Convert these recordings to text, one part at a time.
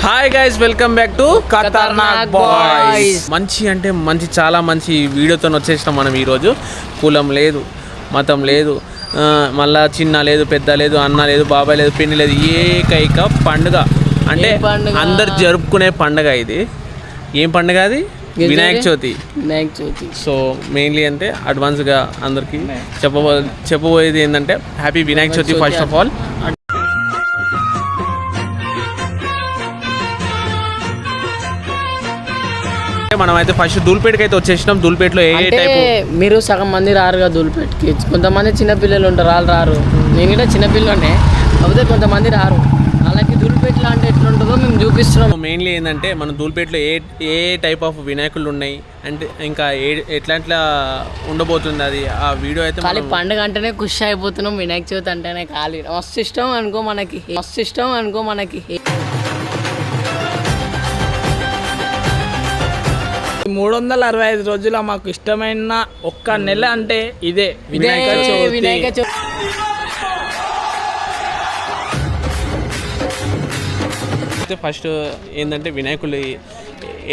Hi guys, welcome back to Khatarnak boys. మంచి అంటే మంచి, చాలా మంచి వీడియోతో వచ్చేసినాం మనం ఈరోజు. కులం లేదు, మతం లేదు, మళ్ళా చిన్న లేదు, పెద్ద లేదు, అన్న లేదు, బాబాయ్ లేదు, పిన్ని లేదు, ఏకైక పండుగ అంటే అందరు జరుపుకునే పండుగ ఇది. ఏం పండుగ అది? వినాయక చవితి. సో మెయిన్లీ అంటే అడ్వాన్స్గా అందరికి చెప్పబోయేది ఏంటంటే happy Vinayaka Chavithi first of all. మనం అయితే ఫస్ట్ దూల్పేటకి అయితే వచ్చేసినాం. దూల్పేటలో ఏ టైప్ మీరు సగం మంది రారుగా దూల్పేటకి, కొంతమంది చిన్నపిల్లలు ఉంటారు, వాళ్ళు రారు. నేను కూడా చిన్నపిల్లనే, కాకపోతే కొంతమంది రారు. అలాగే దూల్పేటలో అంటే ఎట్లుంటుందో మేము చూపిస్తున్నాం. మెయిన్లీ ఏంటంటే మన దూల్పేటలో ఏ టైప్ ఆఫ్ వినాయకులు ఉన్నాయి అంటే ఇంకా ఎట్లా ఉండబోతుంది అది ఆ వీడియో అయితే. ఖాళీ పండుగ అంటేనే ఖుషి అయిపోతున్నాం, వినాయక చవితి అంటేనే ఖాళీ మస్తు ఇష్టం అనుకో మనకి. 365 రోజుల మాకు ఇష్టమైన ఒక్క నెల అంటే ఇదే వినాయక చవితి. ఫస్ట్ ఏంటంటే వినాయకులు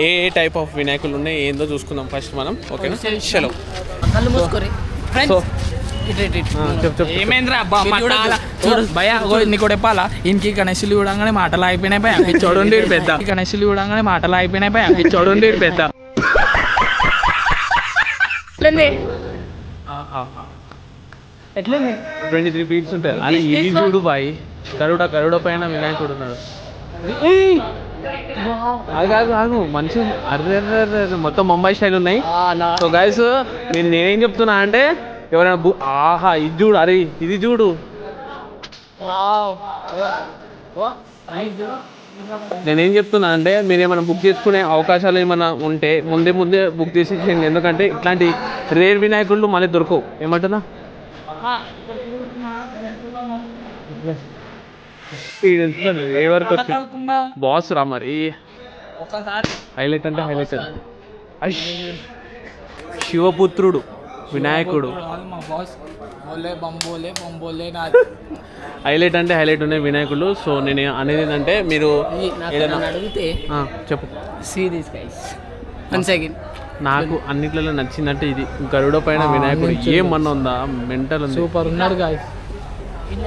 ఏ టైప్ ఆఫ్ వినాయకులు ఉన్నాయి ఏందో చూసుకుందాం ఫస్ట్ మనం. ఓకేనా? చలో ఏమైందిరా భయ నీకు చెప్పాలా, ఇంటికి గణేశులు చూడంగానే మాటలు అయిపోయినాయి భయ, చూడండి పెద్ద గణేశులు చూడంగానే మాటలు అయిపోయినాయి భయ, చూడండి పెద్ద. 23 ఫీట్స్ ఉంటాయి. అది ఇది చూడు బాయ్, కరుడ పైన వినాయకుడు ఉన్నాడు. ఆగు మంచి అర్రే మొత్తం ముంబై స్టైల్ ఉన్నాయి. సో గైస్ నేనేం చెప్తున్నా అంటే ఎవరైనా ఆహా ఇది చూడు, అరే ఇది చూడు. నేనేం చెప్తున్నా అంటే మీరు ఏమైనా బుక్ చేసుకునే అవకాశాలు ఏమైనా ఉంటే ముందే బుక్ చేసేసేయండి. ఎందుకంటే ఇట్లాంటి రేర్ వినాయకుళ్ళు మళ్ళీ దొరకవు. ఏమంటున్నా ఏ వరకు బాస్ రా మరి. హైలైట్ అంటే హైలైట్ శివపుత్రుడు వినాయకుడు. హైలైట్ అంటే హైలైట్ ఉన్నాయి వినాయకుడు. సో నేను అనేది ఏంటంటే మీరు అడిగితే చెప్పు. నాకు అన్నిట్లలో నచ్చిందంటే ఇది గరుడ పైన వినాయకుడు. ఏమన్నా ఉందా? మెంటల్ ఉంది, సూపర్ ఉన్నాడు గాయస్.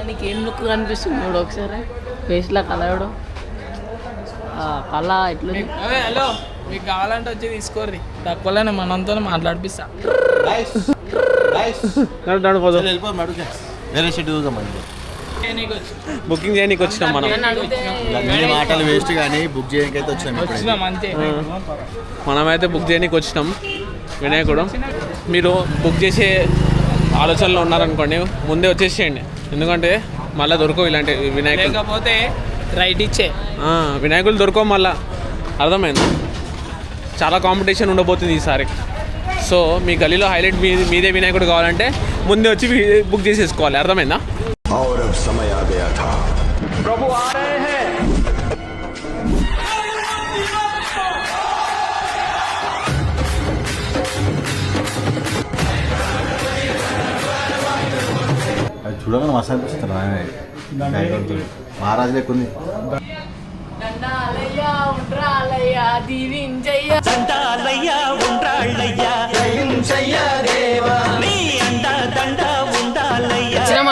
నీకు ఏం లుక్ కనిపిస్తుంది చూడు ఒకసారి ఫేస్లో కలవడం కళ ఎట్లా. హలో మీకు కావాలంటే వచ్చి తీసుకోర్రి, తక్కువలోనే మనంతో మాట్లాడిపిస్తా. బుకింగ్ చేయడానికి వచ్చినాం మనం. మాటలు వేస్ట్ కానీ బుక్ చేయడానికి అయితే వచ్చినాం అంతే. మనమైతే బుక్ చేయడానికి వచ్చినాం వినాయకుడు. మీరు బుక్ చేసే ఆలోచనలో ఉన్నారనుకోండి, ముందే వచ్చేసేయండి. ఎందుకంటే మళ్ళీ దొరకవు ఇలాంటి వినాయకులు. లేకపోతే రైట్ ఇచ్చే వినాయకులు దొరకవు మళ్ళీ. అర్థమైంది? చాలా కాంపిటీషన్ ఉండబోతుంది ఈసారి. సో మీ గలీలో హైలైట్ మీదే వినాయకుడు కావాలంటే ముందే వచ్చి బుక్ చేసేసుకోవాలి. అర్థమైందా? అది చూడగానే మస్తు అనిపిస్తుంది. మహారాజు లేకుంది.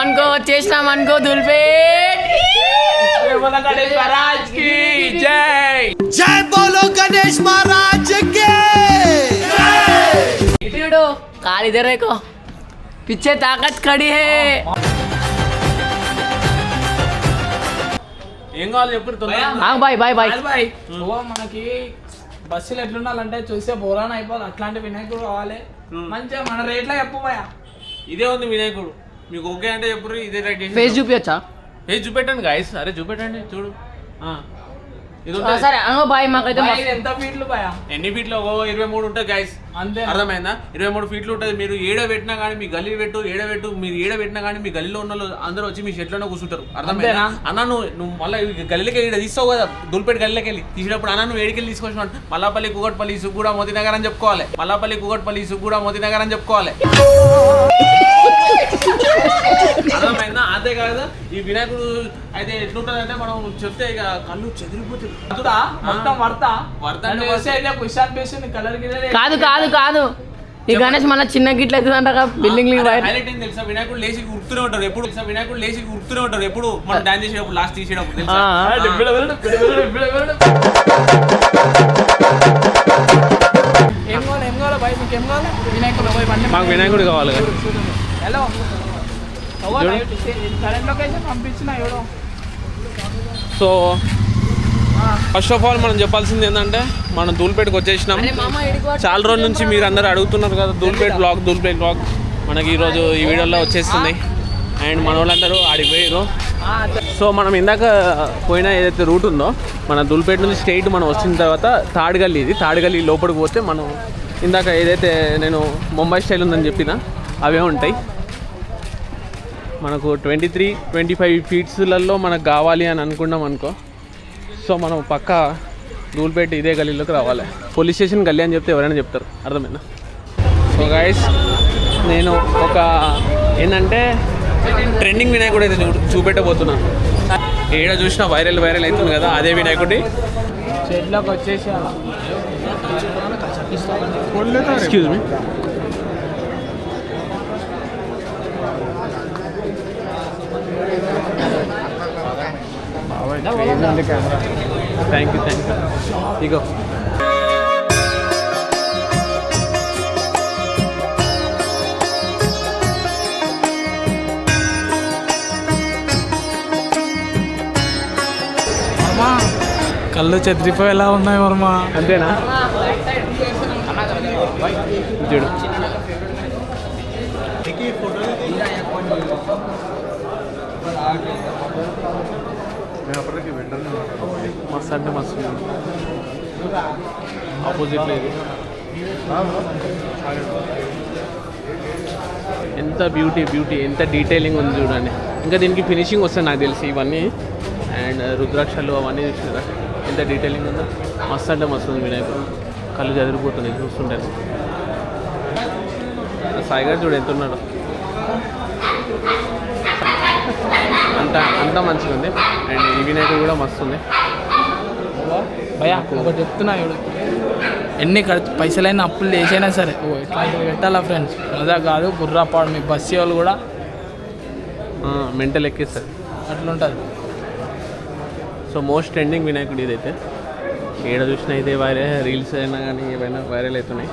అనుకో వచ్చేసినాం అనుకో దూల్పేట్. जय बोलो गणेश महाराज के। काल इधर देखो, पीछे ताकत खड़ी है. ఏం కావాలి చెప్పు. బాయ్ మనకి బస్సులు ఎట్లుండాలంటే చూస్తే బోరాన్ అయిపోవాలి. అట్లాంటి వినాయకుడు కావాలి మంచిగా మన రేట్లో చెప్పు భయ. ఇదే ఉంది వినాయకుడు. మీకు ఓకే అంటే చెప్పు. ఇదే రైట్. ఫేస్ చూపించచ్చా? ఫేస్ చూపెట్టండి గాయస్. అరే చూపెట్టండి చూడు. సరే బాయ్. మాకైతే ఎంత ఫీట్లు భయ? ఎన్ని ఫీట్లు? 23 ఉంటుంది గాయస్. అంతే. అర్థమైందా? 23 ఫీట్లు ఉంటుంది. మీరు ఏడ పెట్టినా కానీ మీ గల్లీ పెట్టు, మీరు ఏడ పెట్టినా కానీ మీ గల్లీలో ఉన్న అందరూ వచ్చి మీ షెట్లోనే కూర్చుంటారు. అర్థమైనా? అన్న నువ్వు మళ్ళీ గల్లీకి వెళ్ళి తీస్తావు కదా, దూల్పేట గల్లీకి వెళ్ళి తీసినప్పుడు అన్న నువ్వు ఏడికెళ్ళి తీసుకొచ్చినాడు. మల్లాపల్లి, కూకట్పల్లి, సుగ్గూడ, మోతీనగర్ అని చెప్పుకోవాలి. అర్థమైందా? అంతే కాదు ఈ వినాయకుడు అయితే ఎట్లుంటది అంటే మనం చెప్తే ఇక కళ్ళు చెదిరిపోతుంది. మొత్తం వర్తా వర్త కుషాన్ పేషన్ కలర్ కాదు కాదు కాదు ఈ గణేష్ మళ్ళీ చిన్న గిట్ల అవుతుందంట బిల్డింగ్ హైలైట్ ఏం తెలుసా? వినాయకుడు లేచి ఉరుకుతూనే ఉంటారు ఎప్పుడు. వినాయకుడు లేచి ఉరుకుతూనే ఉంటారు ఎప్పుడు. మనం డాన్స్ చేసేటప్పుడు లాస్ట్ తీసేటప్పుడు తెలుసా? ఏం కావాలి బాయ్ మీకు ఏం కావాలి వినాయకుడు పోయి బండి మాకు వినాయకుడు కావాలి. హలో కరెంట్ లొకేషన్ పంపించిన ఎవడో. సో ఫస్ట్ ఆఫ్ ఆల్ మనం చెప్పాల్సింది ఏంటంటే మనం ధూల్పేటకి వచ్చేసినాం. చాలా రోజుల నుంచి మీరు అందరూ అడుగుతున్నారు కదా ధూల్పేట్ బ్లాగ్ మనకి ఈరోజు ఈ వీడియోలో వచ్చేస్తుంది. అండ్ మన వాళ్ళందరూ ఆడిపోయారు. సో మనం ఇందాక పోయిన ఏదైతే రూట్ ఉందో మన ధూల్పేట నుంచి స్ట్రైట్ మనం వచ్చిన తర్వాత తాడిగల్లి, ఇది తాడిగల్లి లోపలికి పోతే మనం ఇందాక ఏదైతే నేను ముంబై స్టైల్ ఉందని చెప్పిన అవే ఉంటాయి. మనకు 23-25 ఫీట్స్లలో మనకు కావాలి అని అనుకున్నాం అనుకో. సో మనం పక్క ధూల్పేట ఇదే గల్లీలోకి రావాలి. పోలీస్ స్టేషన్ గల్లీ అని చెప్తే ఎవరైనా చెప్తారు. అర్థమైందా? సో గైస్ నేను ఒక ఏంటంటే ట్రెండింగ్ వినాయకుడు అయితే చూపెట్టబోతున్నాను. ఏడ చూసినా వైరల్ అవుతుంది కదా, అదే వినాయకుడి. చెట్లోకి వచ్చేసి ఎక్స్క్యూజ్ మీ. థ్యాంక్ యూ ఇగో కళ్ళు చెదిరిపోయేలా ఉన్నాయి వర్మ. అంతేనా? చూడు మస్తు అంటే మస్తు ఆపోజిట్లో ఇది ఎంత బ్యూటీ ఎంత డీటెయిలింగ్ ఉంది చూడండి. ఇంకా దీనికి ఫినిషింగ్ వస్తుంది నాకు తెలిసి ఇవన్నీ. అండ్ రుద్రాక్షలు అవన్నీ చూసినారా ఎంత డీటెయిలింగ్ ఉందో. మస్తు అంటే మస్తు ఉంది వినాయకుడు. కళ్ళు చదిరిపోతున్నాయి చూస్తుంటాను. సాయిగారు చూడు ఎంత ఉన్నాడు. అంతా మంచిగా ఉంది. అండ్ ఈ వినాయకుడు కూడా మస్తు ఉంది. భయా ఒకటి చెప్తున్నా ఇప్పుడు ఎన్ని పైసలైనా అప్పులు చేసైనా సరే ఇట్లాంటివి పెట్టాలా ఫ్రెండ్స్. మజా కాదు బుర్రాపాడు. మీ బస్సు వాళ్ళు కూడా మెంటల్ ఎక్కిస్తారు అట్లుంటుంది. సో మోస్ట్ ట్రెండింగ్ వినాయకుడు ఇదైతే. ఏడ చూసినా ఇదే వైరల్, రీల్స్ అయినా కానీ ఏవైనా వైరల్ అవుతున్నాయి.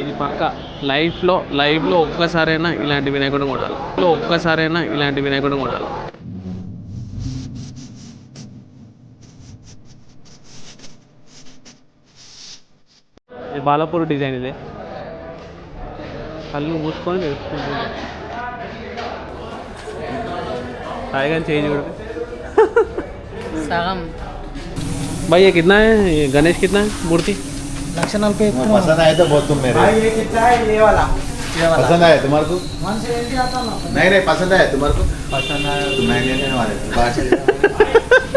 ఇది పక్క లైఫ్లో ఒక్కసారైనా ఇలాంటి వినాయకుడు కొనాలి. ఇది బాలాపూర్ డిజైన్. ఇదే కళ్ళు మూసుకొని తెలుసుకుంటుంది. హాయిగా చేంజ్ కూడా సగం भैया कितना है ये गणेश कितना है मूर्ति? 140 पसंद आए तो बहुत तुम मेरे पसंद आया तुम्हारे को? नहीं पसंद आया तुम्हारे को? पसंद आया तो मैं लेने वाले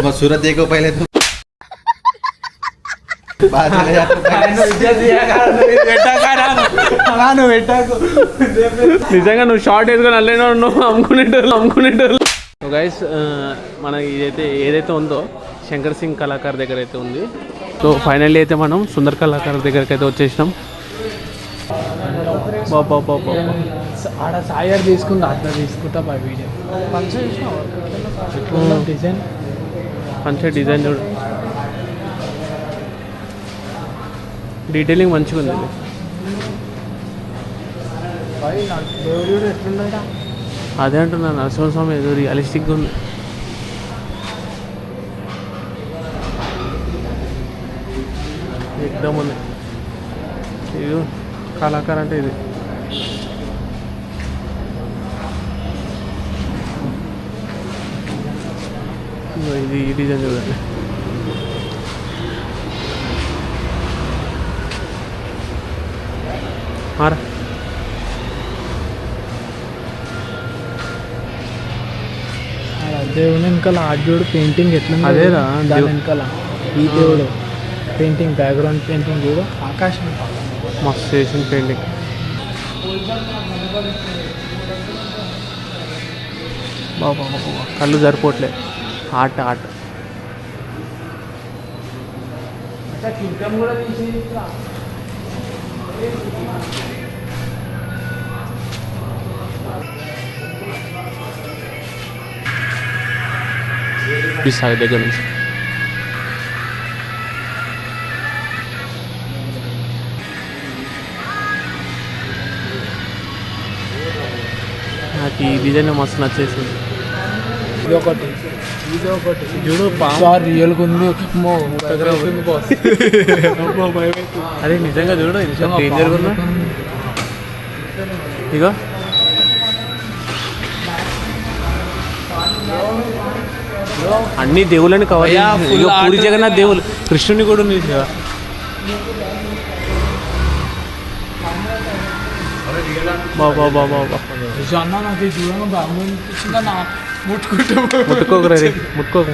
तुम सूरत देखो पहले तुम నిజంగా నువ్వు షార్ట్ వేసుకొని అల్లేనో నువ్వు అమ్ముకునేటోళ్ళు. సో గైస్ మన ఏదైతే ఉందో శంకర్ సింగ్ కళాకార్ దగ్గర అయితే ఉంది. సో ఫైనల్లీ అయితే మనం సుందర్ కళాకార్ దగ్గరికి అయితే వచ్చేసినాం. ఆడ సాయర్ తీసుకుంది అట్లా తీసుకుంటా వీడియో మంచిగా డిజైన్ చూడు. డీటెయిలింగ్ మంచిగా ఉంది. అదే అంటున్నా నరసింహస్వామి ఏదో రియలిస్టిక్గా ఉంది. ఎక్దమ్ ఉంది. ఇది కళాకార్ అంటే ఇది. ఇది ఈ డిజైన్ చూడండి. మారా దేవుని వెనకాల ఆర్ట్ పెయింటింగ్ ఎట్లా అదేరా దాని వెనకాల ఈ దేవుడు పెయింటింగ్ బ్యాక్గ్రౌండ్ పెయింటింగ్ కూడా ఆకాశం మస్తు చేసిన పెయింటింగ్. బాబా కళ్ళు సరిపోవట్లే ఆట సాగు దగ్గర నుంచి నాకు ఈ డిజైన్ మస్తు నచ్చేసింది. ఇదొకటి చూడు సార్ రియల్గా ఉంది. అరే నిజంగా చూడు డేంజర్గా ఉందా. ఇగో అన్ని దేవుళ్ళని కవర్ చేసి పూరి జగన్నాథ్ దేవులు కృష్ణుని కూడా ఉంది. బాబా అన్న నాకు చూడంగా బాగా అనిపించిందన్న. ముట్టుకోకు రే ముట్టుకోకు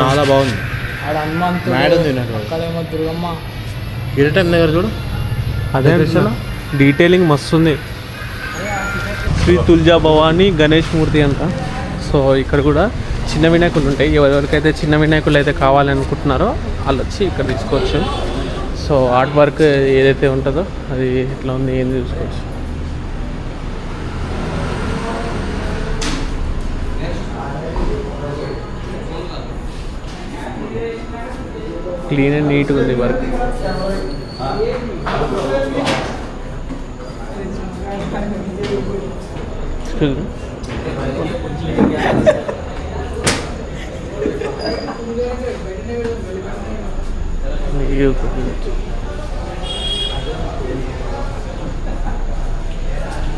చాలా బాగుంది. మేడం దుర్గమ్మ కిరీటం దగ్గర చూడు. అదే డీటెయిలింగ్ మస్తు ఉంది. శ్రీ తుల్జా భవాని గణేష్ మూర్తి అంట. సో ఇక్కడ కూడా చిన్న వినాయకులు ఉంటాయి. ఎవరికైతే చిన్న వినాయకులు అయితే కావాలనుకుంటున్నారో వాళ్ళు వచ్చి ఇక్కడ తీసుకోవచ్చు. సో ఆర్ట్ వర్క్ ఏదైతే ఉంటుందో అది ఎట్లా ఉంది ఏంది చూసుకోవచ్చు. క్లీన్ అండ్ నీట్గా ఉంది వర్క్.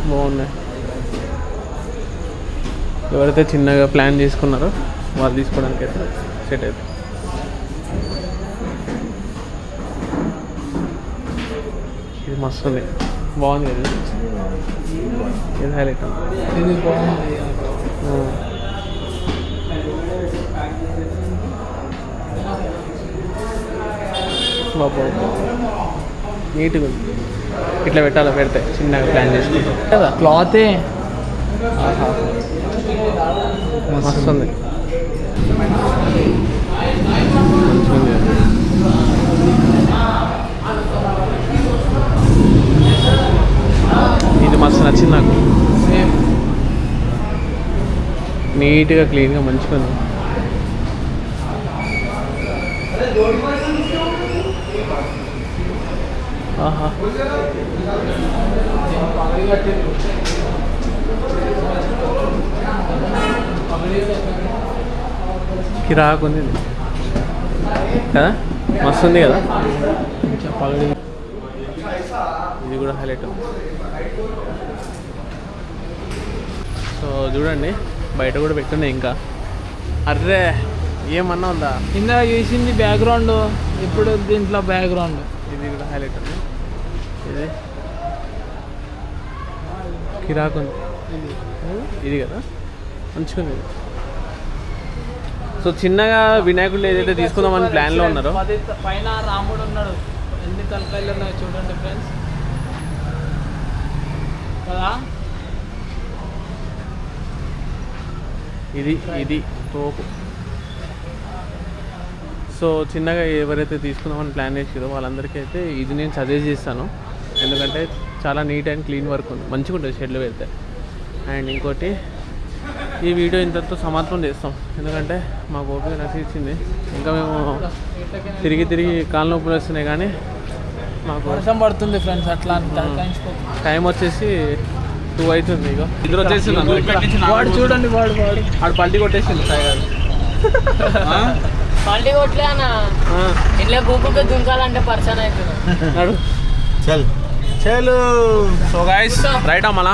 బాగున్నాయి. ఎవరైతే చిన్నగా ప్లాన్ చేసుకున్నారో వాళ్ళు తీసుకోవడానికి అయితే సెట్ అవుతుంది. ఇది మస్తు ఉంది, బాగుంది కదా. ఇది హైలైట్ ఇది బాగుంది. బాబా నీట్గా ఉంది. ఇట్లా పెట్టాలా, పెడితే చిన్నగా ప్లాన్ చేసుకుంటాం కదా. క్లాతే మస్తు ఉంది. ఇది మస్తు నచ్చింది నాకు. నీట్గా క్లీన్గా మంచిగా ఉంది. ఆహా కిరాకుంది కదా, మస్తు ఉంది కదా. ఇది కూడా హైలైట్. సో చూడండి బయట కూడా పెట్టున్నాయి ఇంకా. అర్రే ఏమన్నా ఉందా? ఇందాక చేసింది బ్యాక్గ్రౌండ్, ఇప్పుడు దీంట్లో బ్యాక్గ్రౌండ్. ఇది కూడా హైలైట్ ఉంది. ఇది కిరాకుంది ఇది కదా, మంచిగా ఉంది. సో చిన్నగా వినాయకుడు ఏదైతే తీసుకుందామని ప్లాన్లో ఉన్నారో, పైన రాముడు ఉన్నాడు. ఎన్ని తలకాయలు ఉన్నాయో చూడండి ఫ్రెండ్స్ కదా. ఇది తోపు. సో చిన్నగా ఎవరైతే తీసుకుందామని ప్లాన్ చేసారో వాళ్ళందరికీ అయితే ఇది నేను సజెస్ట్ చేస్తాను. ఎందుకంటే చాలా నీట్ అండ్ క్లీన్ వర్క్ ఉంది, మంచిగా ఉంటుంది షెడ్లో పెడితే. అండ్ ఇంకోటి, ఈ వీడియో ఇంతతో సమాప్తం చేస్తాం. ఎందుకంటే మాకు ఓపిక నచ్చింది. ఇంకా మేము తిరిగి కాళ్ళ నొప్పులు వస్తున్నాయి, కానీ మాకు వర్షం పడుతుంది ఫ్రెండ్స్. అట్లా టైం వచ్చేసి 2 అవుతుంది. ఇక ఇద్దరు వచ్చేసి వాడు చూడండి, వాడు పల్టీ కొట్టేసింది సాయి గారు. పల్టీ కొట్టలే అన్న, ఇంట్లో గూగుల్కి దుంకాలంటే పర్సన్ అవుతుంది. చల్ చలో. సో గైస్ రైట్ అమ్మలా.